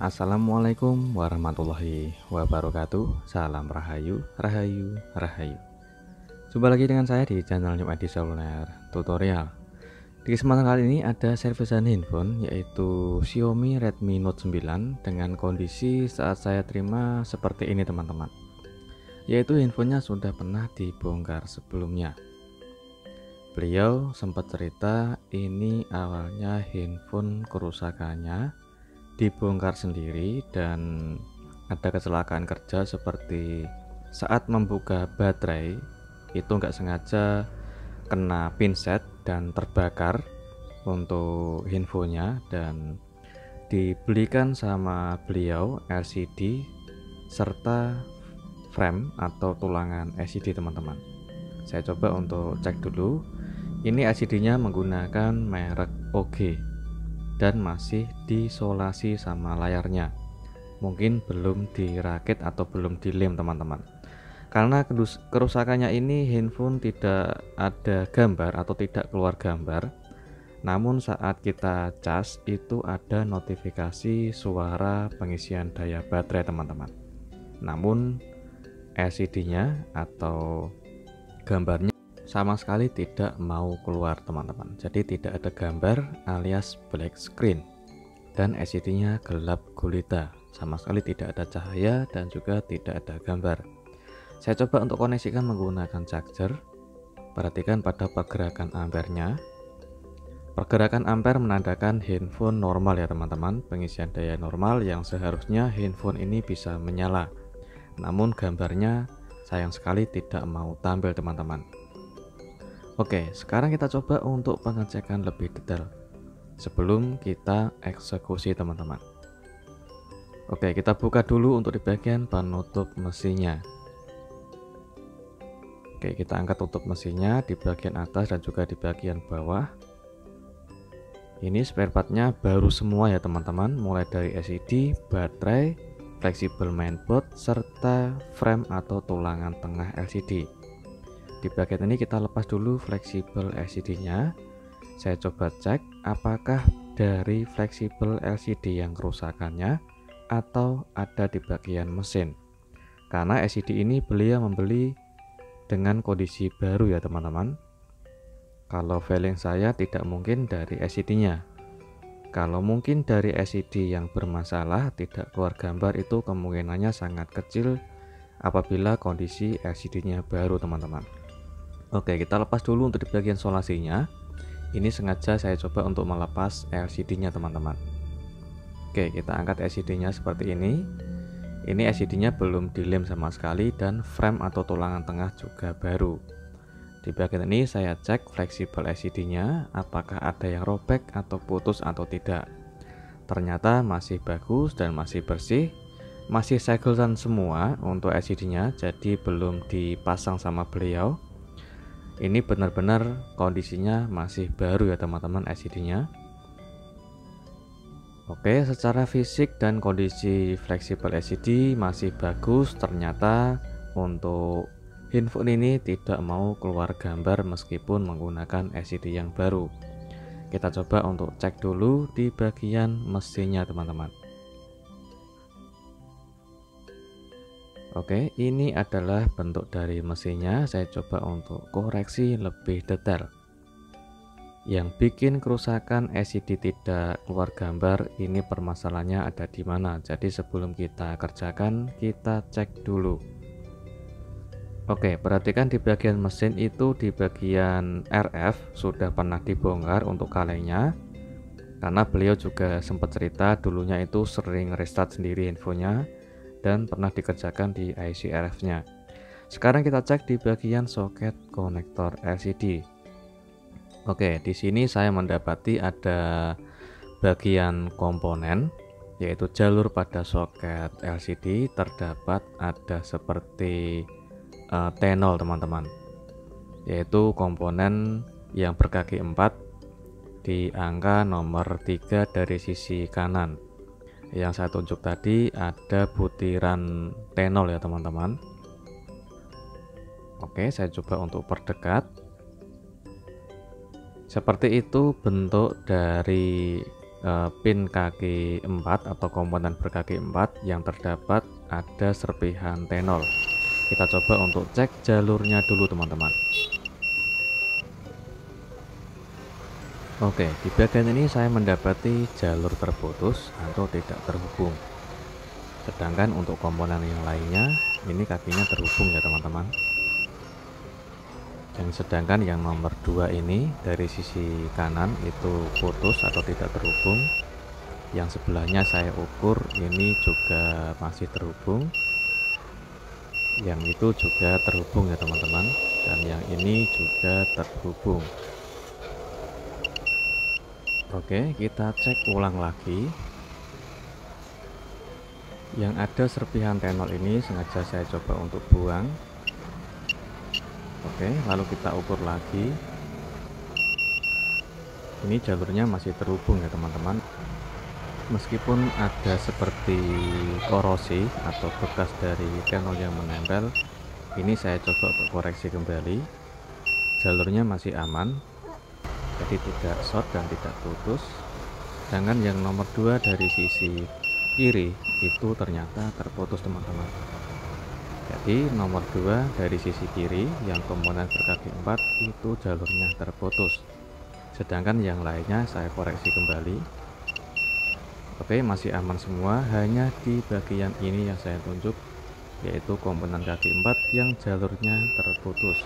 Assalamualaikum warahmatullahi wabarakatuh. Salam Rahayu, Rahayu, Rahayu. Jumpa lagi dengan saya di channel New Edi Seluler Tutorial. Di kesempatan kali ini ada servisan handphone yaitu Xiaomi Redmi Note 9 dengan kondisi saat saya terima seperti ini teman-teman. Yaitu handphonenya sudah pernah dibongkar sebelumnya. Beliau sempat cerita ini awalnya handphone kerusakannya dibongkar sendiri dan ada kecelakaan kerja seperti saat membuka baterai itu nggak sengaja kena pinset dan terbakar untuk handphonenya, dan dibelikan sama beliau LCD serta frame atau tulangan LCD teman-teman. Saya coba untuk cek dulu. Ini LCD-nya menggunakan merek OG dan masih disolasi sama layarnya, mungkin belum dirakit atau belum dilem teman-teman. Karena kerusakannya ini handphone tidak ada gambar atau tidak keluar gambar, namun saat kita cas itu ada notifikasi suara pengisian daya baterai teman-teman. Namun LCD-nya atau gambarnya sama sekali tidak mau keluar teman-teman. Jadi tidak ada gambar alias black screen, dan LCD-nya gelap gulita, sama sekali tidak ada cahaya dan juga tidak ada gambar. Saya coba untuk koneksikan menggunakan charger. Perhatikan pada pergerakan ampernya. Pergerakan ampere menandakan handphone normal ya teman-teman, pengisian daya normal yang seharusnya handphone ini bisa menyala. Namun gambarnya sayang sekali tidak mau tampil teman-teman. Oke, sekarang kita coba untuk pengecekan lebih detail sebelum kita eksekusi teman-teman. Oke, kita buka dulu untuk di bagian penutup mesinnya. Oke, kita angkat tutup mesinnya di bagian atas dan juga di bagian bawah. Ini spare partnya baru semua ya teman-teman, mulai dari LCD, baterai, fleksibel mainboard, serta frame atau tulangan tengah LCD. Di bagian ini kita lepas dulu fleksibel LCD-nya. Saya coba cek apakah dari fleksibel LCD yang kerusakannya atau ada di bagian mesin. Karena LCD ini beliau membeli dengan kondisi baru ya teman-teman. Kalau feeling saya tidak mungkin dari LCD-nya. Kalau mungkin dari LCD yang bermasalah tidak keluar gambar, itu kemungkinannya sangat kecil apabila kondisi LCD-nya baru teman-teman. Oke, kita lepas dulu untuk di bagian solasinya. Ini sengaja saya coba untuk melepas LCD-nya teman-teman. Oke, kita angkat LCD-nya seperti ini. Ini LCD-nya belum dilem sama sekali dan frame atau tulangan tengah juga baru. Di bagian ini saya cek fleksibel LCD-nya apakah ada yang robek atau putus atau tidak. Ternyata masih bagus dan masih bersih, masih segelan semua untuk LCD-nya, jadi belum dipasang sama beliau. Ini benar-benar kondisinya masih baru ya teman-teman LCD-nya. Oke, secara fisik dan kondisi fleksibel LCD masih bagus. Ternyata untuk handphone ini tidak mau keluar gambar meskipun menggunakan LCD yang baru. Kita coba untuk cek dulu di bagian mesinnya teman-teman. Oke, ini adalah bentuk dari mesinnya. Saya coba untuk koreksi lebih detail. Yang bikin kerusakan LCD tidak keluar gambar ini permasalahannya ada di mana. Jadi sebelum kita kerjakan, kita cek dulu. Oke, perhatikan di bagian mesin itu, di bagian RF sudah pernah dibongkar untuk kalengnya. Karena beliau juga sempat cerita dulunya itu sering restart sendiri handphonenya dan pernah dikerjakan di IC RF-nya. Sekarang kita cek di bagian soket konektor LCD. Oke, di sini saya mendapati ada bagian komponen, yaitu jalur pada soket LCD terdapat ada seperti T0 teman-teman, yaitu komponen yang berkaki 4 di angka nomor 3 dari sisi kanan. Yang saya tunjuk tadi ada butiran T0 ya teman-teman. Oke, saya coba untuk perdekat. Seperti itu bentuk dari pin kaki 4 atau komponen berkaki 4 yang terdapat ada serpihan tenol. Kita coba untuk cek jalurnya dulu teman-teman. Oke, di bagian ini saya mendapati jalur terputus atau tidak terhubung. Sedangkan untuk komponen yang lainnya ini kakinya terhubung ya teman-teman. Dan sedangkan yang nomor 2 ini dari sisi kanan itu putus atau tidak terhubung. Yang sebelahnya saya ukur ini juga masih terhubung. Yang itu juga terhubung ya teman-teman. Dan yang ini juga terhubung. Oke, kita cek ulang lagi. Yang ada serpihan tenol ini sengaja saya coba untuk buang. Oke, lalu kita ukur lagi. Ini jalurnya masih terhubung ya teman-teman. Meskipun ada seperti korosi atau bekas dari tenol yang menempel, ini saya coba koreksi kembali. Jalurnya masih aman, jadi tidak short dan tidak putus. Sedangkan yang nomor 2 dari sisi kiri itu ternyata terputus teman-teman. Jadi nomor 2 dari sisi kiri yang komponen berkaki 4 itu jalurnya terputus. Sedangkan yang lainnya saya koreksi kembali. Oke, masih aman semua, hanya di bagian ini yang saya tunjuk, yaitu komponen kaki 4 yang jalurnya terputus.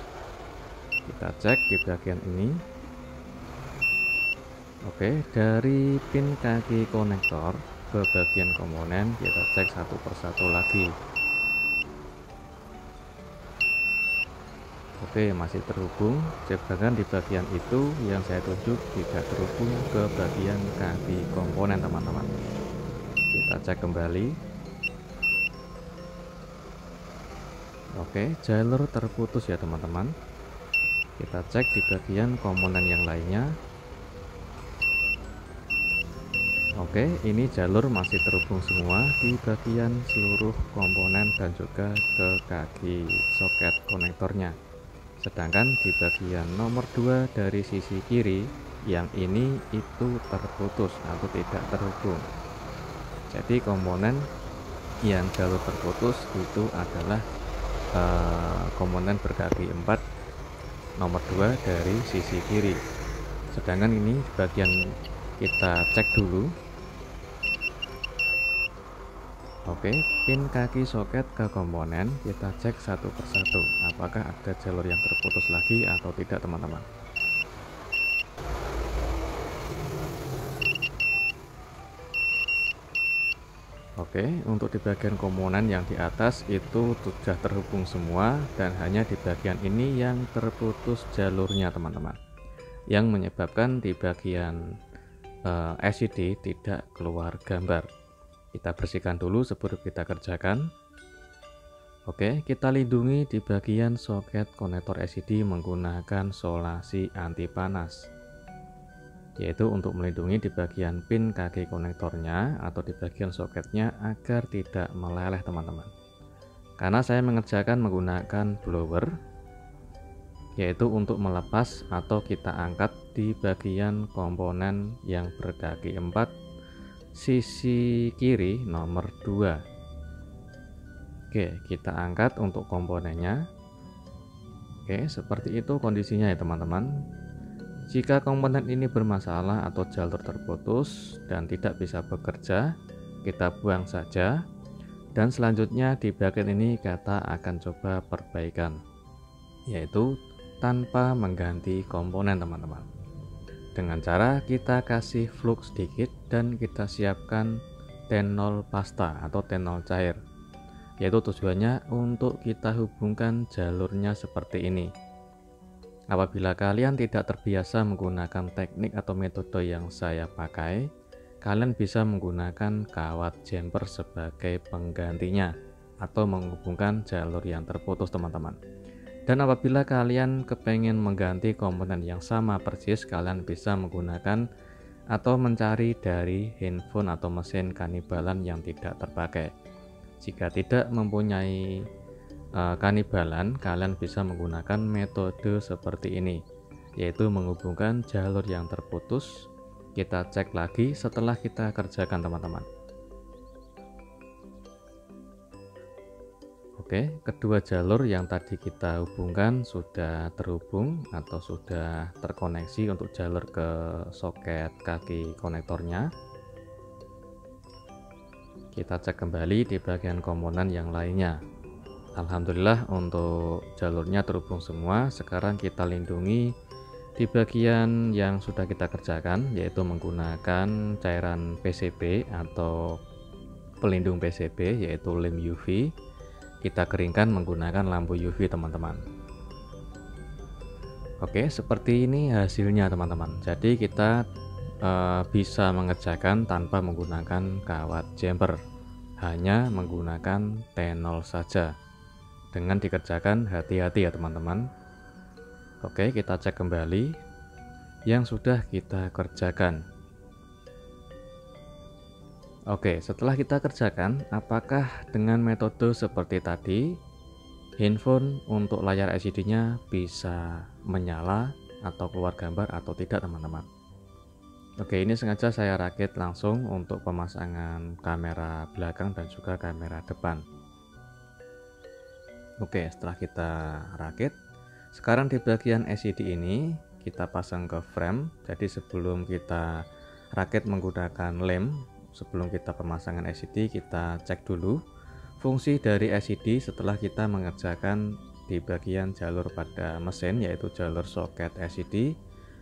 Kita cek di bagian ini. Oke, dari pin kaki konektor ke bagian komponen kita cek satu persatu lagi. Oke, masih terhubung. Sedangkan di bagian itu yang saya tunjuk tidak terhubung ke bagian kaki komponen teman-teman. Kita cek kembali. Oke, jalur terputus ya teman-teman. Kita cek di bagian komponen yang lainnya. Oke, ini jalur masih terhubung semua di bagian seluruh komponen dan juga ke kaki soket konektornya. Sedangkan di bagian nomor 2 dari sisi kiri yang ini itu terputus atau tidak terhubung. Jadi komponen yang jalur terputus itu adalah komponen berkaki 4 nomor 2 dari sisi kiri. Sedangkan ini bagian kita cek dulu. Oke, pin kaki soket ke komponen kita cek satu persatu apakah ada jalur yang terputus lagi atau tidak teman-teman. Oke, untuk di bagian komponen yang di atas itu sudah terhubung semua dan hanya di bagian ini yang terputus jalurnya teman-teman, yang menyebabkan di bagian LCD tidak keluar gambar. Kita bersihkan dulu sebelum kita kerjakan. Oke, kita lindungi di bagian soket konektor LCD menggunakan solasi anti panas, yaitu untuk melindungi di bagian pin kaki konektornya atau di bagian soketnya agar tidak meleleh teman-teman. Karena saya mengerjakan menggunakan blower, yaitu untuk melepas atau kita angkat di bagian komponen yang berkaki 4 sisi kiri nomor 2. Oke, kita angkat untuk komponennya. Oke, seperti itu kondisinya ya teman-teman. Jika komponen ini bermasalah atau jalur terputus dan tidak bisa bekerja, kita buang saja. Dan selanjutnya di bagian ini kita akan coba perbaikan, yaitu tanpa mengganti komponen teman-teman. Dengan cara kita kasih flux sedikit dan kita siapkan tenol pasta atau tenol cair, yaitu tujuannya untuk kita hubungkan jalurnya seperti ini. Apabila kalian tidak terbiasa menggunakan teknik atau metode yang saya pakai, kalian bisa menggunakan kawat jumper sebagai penggantinya atau menghubungkan jalur yang terputus teman-teman. Dan apabila kalian kepengen mengganti komponen yang sama persis, kalian bisa menggunakan atau mencari dari handphone atau mesin kanibalan yang tidak terpakai. Jika tidak mempunyai kanibalan, kalian bisa menggunakan metode seperti ini, yaitu menghubungkan jalur yang terputus kita cek lagi setelah kita kerjakan teman-teman. Oke, kedua jalur yang tadi kita hubungkan sudah terhubung atau sudah terkoneksi untuk jalur ke soket kaki konektornya. Kita cek kembali di bagian komponen yang lainnya. Alhamdulillah untuk jalurnya terhubung semua. Sekarang kita lindungi di bagian yang sudah kita kerjakan, yaitu menggunakan cairan PCB atau pelindung PCB, yaitu lem UV. Kita keringkan menggunakan lampu UV teman-teman. Oke, seperti ini hasilnya teman-teman. Jadi kita bisa mengerjakan tanpa menggunakan kawat jumper, hanya menggunakan T0 saja. Dengan dikerjakan hati-hati ya teman-teman. Oke, kita cek kembali yang sudah kita kerjakan. Oke, setelah kita kerjakan, apakah dengan metode seperti tadi handphone untuk layar LCD-nya bisa menyala atau keluar gambar atau tidak teman-teman? Oke, ini sengaja saya rakit langsung untuk pemasangan kamera belakang dan juga kamera depan. Oke, setelah kita rakit, sekarang di bagian LCD ini kita pasang ke frame. Jadi sebelum kita rakit menggunakan lem, sebelum kita pemasangan LCD, kita cek dulu fungsi dari LCD setelah kita mengerjakan di bagian jalur pada mesin, yaitu jalur soket LCD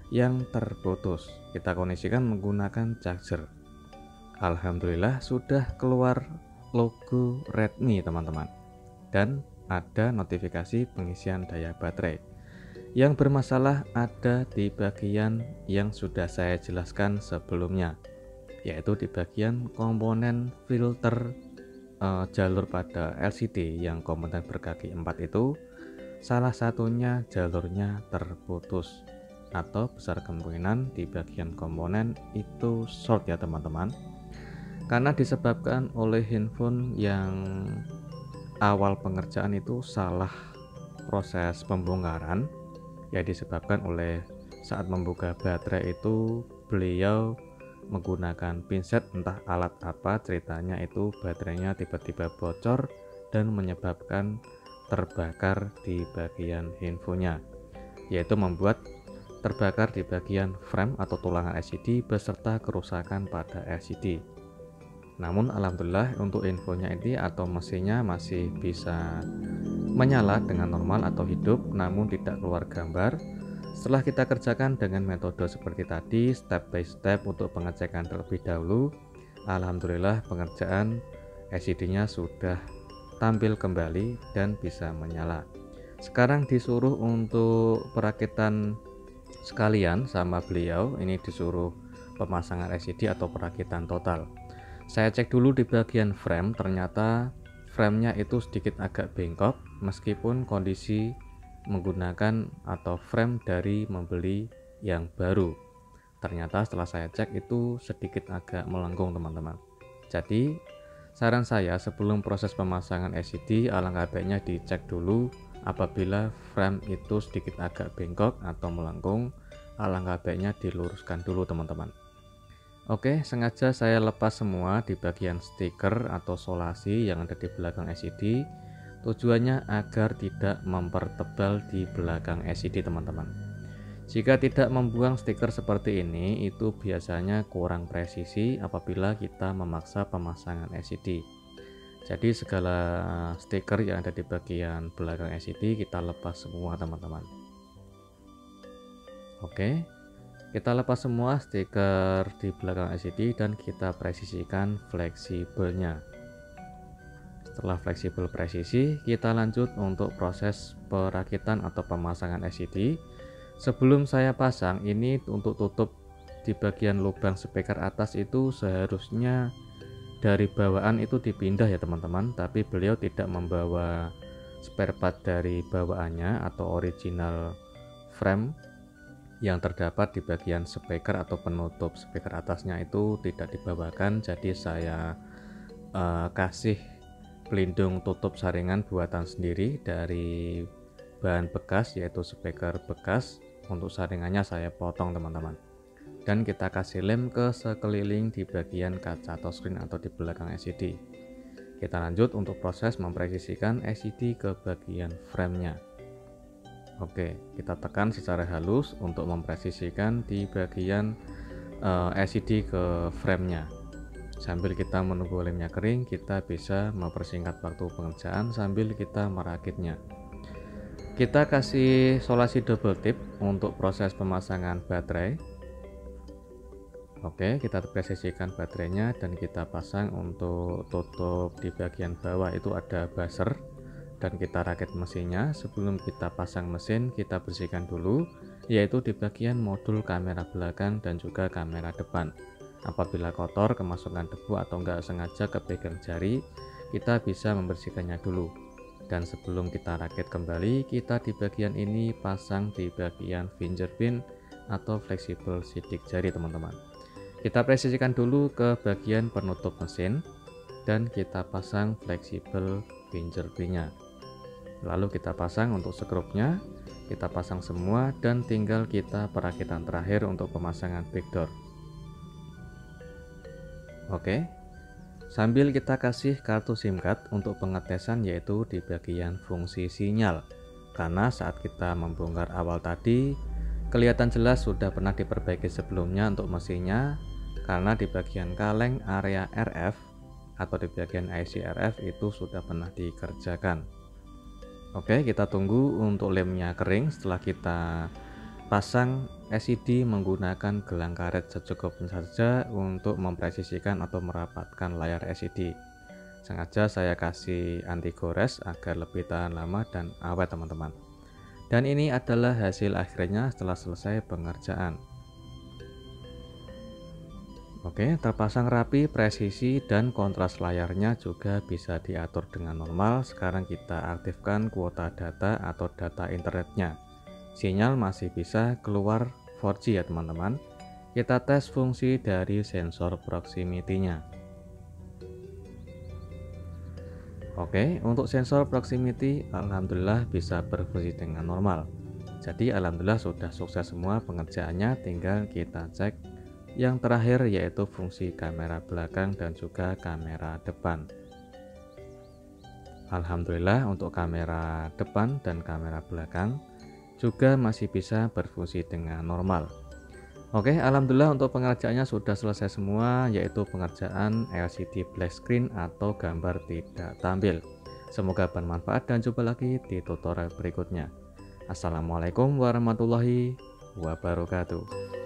yang terputus. Kita koneksikan menggunakan charger. Alhamdulillah sudah keluar logo Redmi teman-teman, dan ada notifikasi pengisian daya baterai. Yang bermasalah ada di bagian yang sudah saya jelaskan sebelumnya, yaitu di bagian komponen filter jalur pada LCD yang komponen berkaki 4 itu, salah satunya jalurnya terputus, atau besar kemungkinan di bagian komponen itu short ya teman-teman, karena disebabkan oleh handphone yang awal pengerjaan itu salah proses pembongkaran, ya disebabkan oleh saat membuka baterai itu beliau menggunakan pinset, entah alat apa ceritanya, itu baterainya tiba-tiba bocor dan menyebabkan terbakar di bagian handphonenya, yaitu membuat terbakar di bagian frame atau tulangan LCD beserta kerusakan pada LCD. Namun alhamdulillah untuk handphonenya ini atau mesinnya masih bisa menyala dengan normal atau hidup, namun tidak keluar gambar. Setelah kita kerjakan dengan metode seperti tadi, step by step untuk pengecekan terlebih dahulu, alhamdulillah pengerjaan LCD-nya sudah tampil kembali dan bisa menyala. Sekarang disuruh untuk perakitan sekalian sama beliau, ini disuruh pemasangan LCD atau perakitan total. Saya cek dulu di bagian frame, ternyata framenya itu sedikit agak bengkok meskipun kondisi menggunakan atau frame dari membeli yang baru. Ternyata setelah saya cek itu sedikit agak melengkung teman-teman. Jadi saran saya sebelum proses pemasangan LCD, alangkah baiknya dicek dulu. Apabila frame itu sedikit agak bengkok atau melengkung, alangkah baiknya diluruskan dulu teman-teman. Oke, sengaja saya lepas semua di bagian stiker atau solasi yang ada di belakang LCD. Tujuannya agar tidak mempertebal di belakang LCD teman-teman. Jika tidak membuang stiker seperti ini, itu biasanya kurang presisi apabila kita memaksa pemasangan LCD. Jadi segala stiker yang ada di bagian belakang LCD kita lepas semua teman-teman. Oke, kita lepas semua stiker di belakang LCD dan kita presisikan fleksibelnya. Setelah fleksibel presisi, kita lanjut untuk proses perakitan atau pemasangan LCD. Sebelum saya pasang, ini untuk tutup di bagian lubang speaker atas itu seharusnya dari bawaan itu dipindah ya teman-teman, tapi beliau tidak membawa spare part dari bawaannya atau original frame yang terdapat di bagian speaker atau penutup speaker atasnya itu tidak dibawakan. Jadi saya kasih pelindung tutup saringan buatan sendiri dari bahan bekas, yaitu speaker bekas. Untuk saringannya saya potong teman-teman. dan kita kasih lem ke sekeliling di bagian kaca touchscreen atau di belakang LCD. Kita lanjut untuk proses mempresisikan LCD ke bagian framenya. Oke, kita tekan secara halus untuk mempresisikan di bagian LCD ke framenya. Sambil kita menunggu lemnya kering, kita bisa mempersingkat waktu pengerjaan sambil kita merakitnya. Kita kasih solasi double tip untuk proses pemasangan baterai. Oke, kita presisikan baterainya dan kita pasang. Untuk tutup di bagian bawah itu ada buzzer, dan kita rakit mesinnya. Sebelum kita pasang mesin, kita bersihkan dulu, yaitu di bagian modul kamera belakang dan juga kamera depan. Apabila kotor, kemasukan debu atau enggak sengaja kepegang jari, kita bisa membersihkannya dulu. Dan sebelum kita rakit kembali, kita di bagian ini pasang di bagian finger pin atau fleksibel sidik jari, teman-teman. Kita presisikan dulu ke bagian penutup mesin dan kita pasang fleksibel finger pin-nya. Lalu kita pasang untuk skrupnya, kita pasang semua dan tinggal kita perakitan terakhir untuk pemasangan backdoor. Oke, sambil kita kasih kartu SIM card untuk pengetesan, yaitu di bagian fungsi sinyal. Karena saat kita membongkar awal tadi, kelihatan jelas sudah pernah diperbaiki sebelumnya untuk mesinnya, karena di bagian kaleng area RF atau di bagian IC RF itu sudah pernah dikerjakan. Oke, kita tunggu untuk lemnya kering. Setelah kita pasang LCD menggunakan gelang karet secukupnya saja untuk mempresisikan atau merapatkan layar LCD. Sengaja saya kasih anti gores agar lebih tahan lama dan awet, teman-teman. Dan ini adalah hasil akhirnya setelah selesai pengerjaan. Oke, terpasang rapi, presisi dan kontras layarnya juga bisa diatur dengan normal. Sekarang kita aktifkan kuota data atau data internetnya. Sinyal masih bisa keluar 4G ya, teman-teman. Kita tes fungsi dari sensor proximity-nya. Oke, untuk sensor proximity alhamdulillah bisa berfungsi dengan normal. Jadi alhamdulillah sudah sukses semua pengerjaannya, tinggal kita cek yang terakhir, yaitu fungsi kamera belakang dan juga kamera depan. Alhamdulillah untuk kamera depan dan kamera belakang juga masih bisa berfungsi dengan normal. Oke, alhamdulillah untuk pengerjaannya sudah selesai semua, yaitu pengerjaan LCD black screen atau gambar tidak tampil. Semoga bermanfaat dan jumpa lagi di tutorial berikutnya. Assalamualaikum warahmatullahi wabarakatuh.